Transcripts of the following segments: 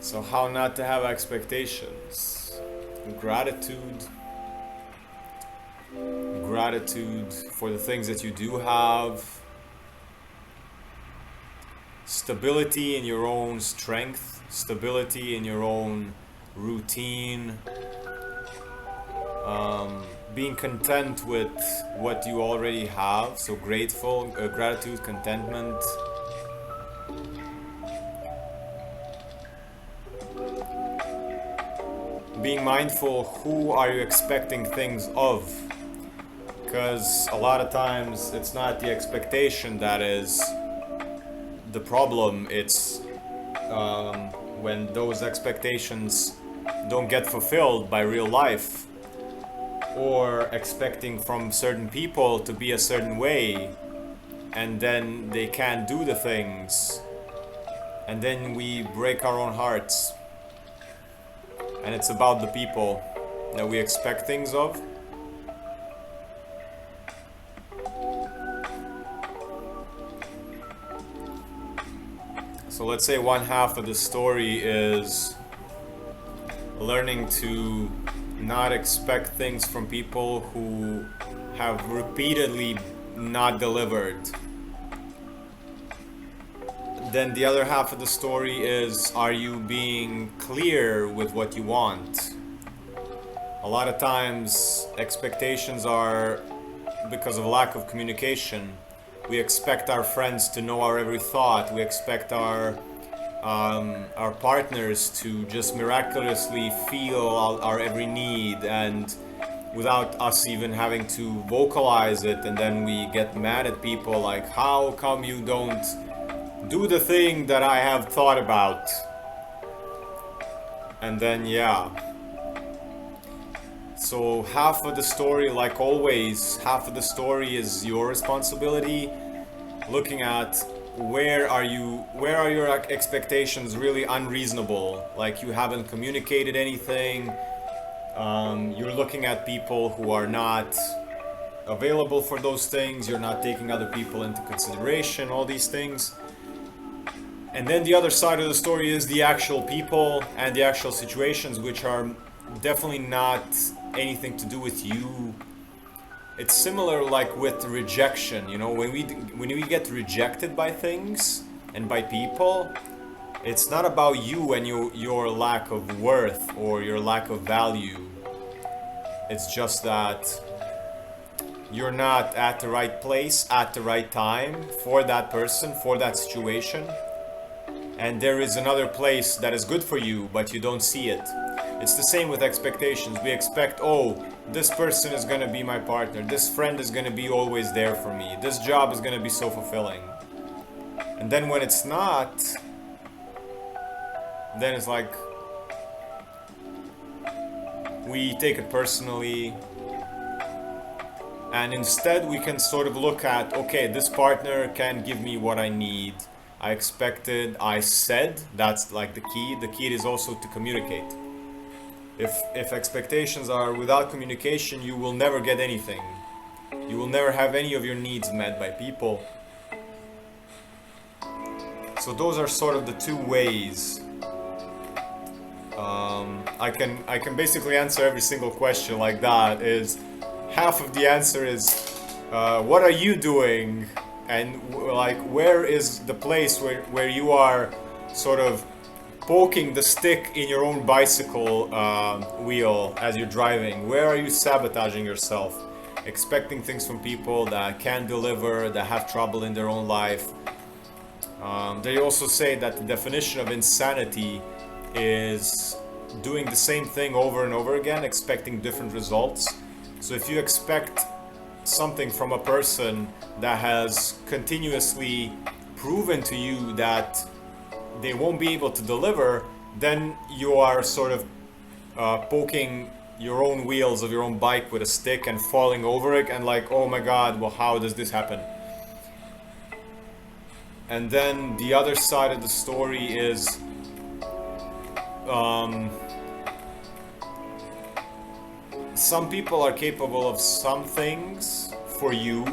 So how not to have expectations? Gratitude. Gratitude for the things that you do have. Stability in your own strength. Stability in your own routine. Being content with what you already have. So grateful, gratitude, contentment. Being mindful, who are you expecting things of? Because a lot of times it's not the expectation that is the problem, it's when those expectations don't get fulfilled by real life, or expecting from certain people to be a certain way and then they can't do the things, and then we break our own hearts. And it's about the people that we expect things of. So let's say one half of the story is learning to not expect things from people who have repeatedly not delivered. Then the other half of the story is, are you being clear with what you want? A lot of times expectations are because of lack of communication. We expect our friends to know our every thought. We expect our partners to just miraculously feel our every need, and without us even having to vocalize it. And then we get mad at people like, how come you don't do the thing that I have thought about? And then so half of the story, like always, half of the story is your responsibility. Looking at where are your expectations really unreasonable, like you haven't communicated anything, you're looking at people who are not available for those things, you're not taking other people into consideration, all these things. And then the other side of the story is the actual people and the actual situations, which are definitely not anything to do with you. It's similar like with rejection, you know, when we get rejected by things and by people, it's not about you and your lack of worth or your lack of value. It's just that you're not at the right place at the right time for that person, for that situation. And there is another place that is good for you, but you don't see it. It's the same with expectations. We expect, oh, this person is gonna be my partner, this friend is gonna be always there for me, this job is gonna be so fulfilling. And then when it's not, then it's like we take it personally. And instead we can sort of look at, okay, this partner can give me what I need. I expected, I said, that's like the key. The key is also to communicate. If expectations are without communication, you will never get anything. You will never have any of your needs met by people. So those are sort of the two ways. I can basically answer every single question like that. Is half of the answer is what are you doing, and like where is the place where you are sort of poking the stick in your own bicycle wheel as you're driving. Where are you sabotaging yourself, expecting things from people that can't deliver, that have trouble in their own life. They also say that the definition of insanity is doing the same thing over and over again, expecting different results. So if you expect something from a person that has continuously proven to you that they won't be able to deliver, then you are sort of poking your own wheels of your own bike with a stick and falling over it, and like, oh my god, well, how does this happen? And then the other side of the story is some people are capable of some things for you,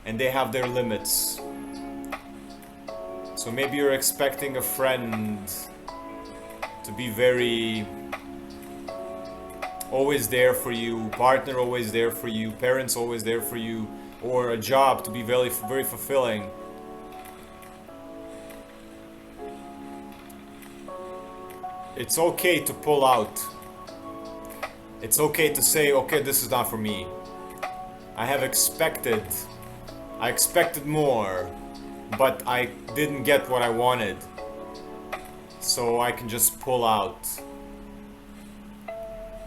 and they have their limits. So maybe you're expecting a friend to be very always there for you, partner always there for you, parents always there for you, or a job to be very, very fulfilling. It's okay to pull out. It's okay to say, okay, this is not for me. I expected more, but I didn't get what I wanted. So I can just pull out.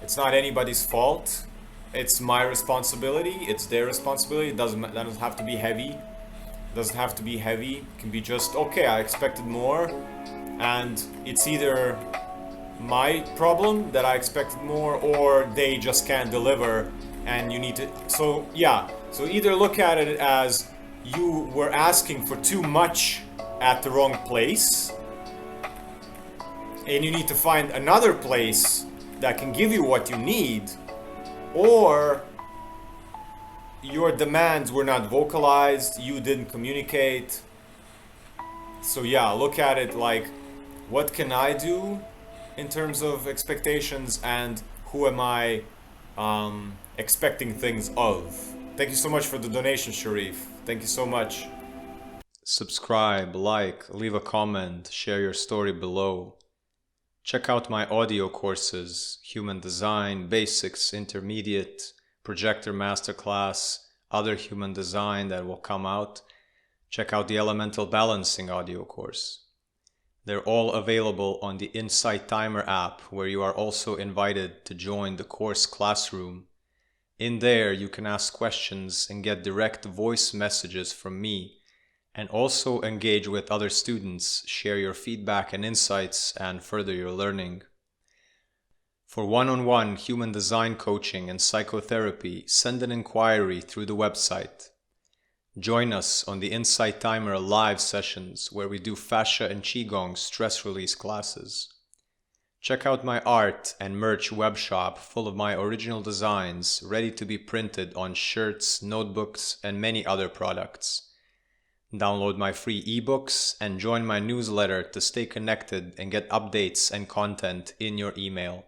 It's not anybody's fault. It's my responsibility. It's their responsibility. It doesn't have to be heavy. It doesn't have to be heavy. It can be just, okay, I expected more, and it's either my problem that I expected more, or they just can't deliver and you need to. So yeah, so either look at it as you were asking for too much at the wrong place and you need to find another place that can give you what you need, or your demands were not vocalized, you didn't communicate. So yeah, look at it like, what can I do in terms of expectations, and who am I expecting things of? Thank you so much for the donation, Sharif. Thank you so much. Subscribe, like, leave a comment, share your story below. Check out my audio courses: Human Design, Basics, Intermediate, Projector Masterclass, other Human Design that will come out. Check out the Elemental Balancing audio course. They're all available on the Insight Timer app, where you are also invited to join the course classroom. In there, you can ask questions and get direct voice messages from me, and also engage with other students, share your feedback and insights, and further your learning. For one-on-one human design coaching and psychotherapy, send an inquiry through the website. Join us on the Insight Timer live sessions, where we do fascia and qigong stress release classes. Check out my art and merch webshop full of my original designs ready to be printed on shirts, notebooks, and many other products. Download my free ebooks and join my newsletter to stay connected and get updates and content in your email.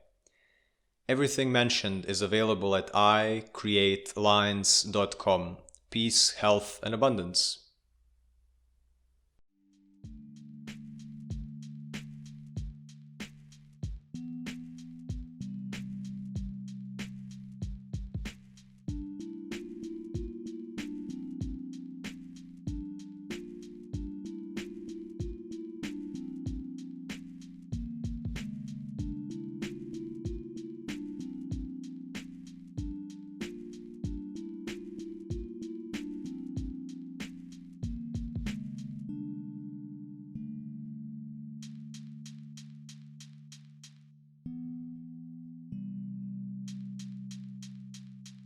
Everything mentioned is available at icreatelines.com. Peace, health, and abundance.